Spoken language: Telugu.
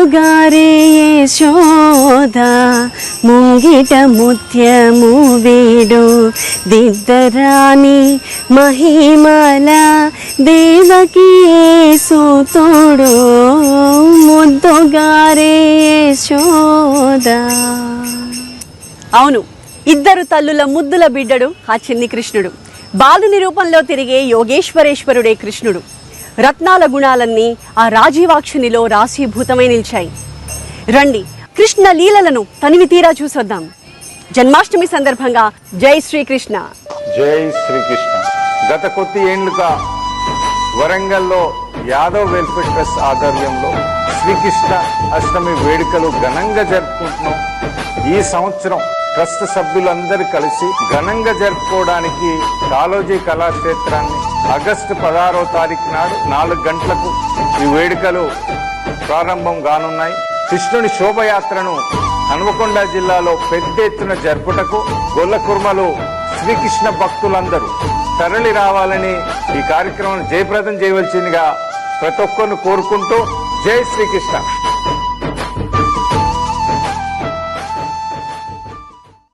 ముద్దుగారే యశోద ముంగిట ముత్యము వీడు దిద్దరాని మహిమల దేవకీ సూతుడు ముద్దుగారే యశోద. అవును, ఇద్దరు తల్లుల ముద్దుల బిడ్డడు ఆ చిన్ని కృష్ణుడు. బాలుని రూపంలో తిరిగే యోగేశ్వరేశ్వరుడే కృష్ణుడు. రత్నాల గుణాలన్నీ ఆ రాజీవాక్షునిలో రాశీభూతమై నిలిచాయి. రండి, కృష్ణ లీలలను తనివి తీరా చూసొద్దాం. జన్మాష్టమి సందర్భంగా జై శ్రీకృష్ణ. జై శ్రీకృష్ణ. గత కొద్ది ఏళ్లుగా వరంగల్లో యాదవ్ వెల్ఫేర్ ట్రస్ట్ ఆధ్వర్యంలో శ్రీకృష్ణ అష్టమి వేడుకలు ఘనంగా జరుపుకుంటున్నాం. ఈ సంవత్సరం ట్రస్ట్ సభ్యులందరూ కలిసి ఘనంగా జరుపుకోవడానికి కాళోజీ కళాక్షేత్రాన్ని ఆగస్టు 16వ తారీఖు నాడు 4 గంటలకు ఈ వేడుకలు ప్రారంభం కానున్నాయి. కృష్ణుని శోభయాత్రను హన్మకొండ జిల్లాలో పెద్ద ఎత్తున జరుపుటకు గొల్లకుర్మలు శ్రీకృష్ణ భక్తులందరూ తరలి రావాలని ఈ కార్యక్రమాన్ని జయప్రదం చేయవలసిందిగా ప్రతి ఒక్కరిని కోరుకుంటూ జై శ్రీకృష్ణ.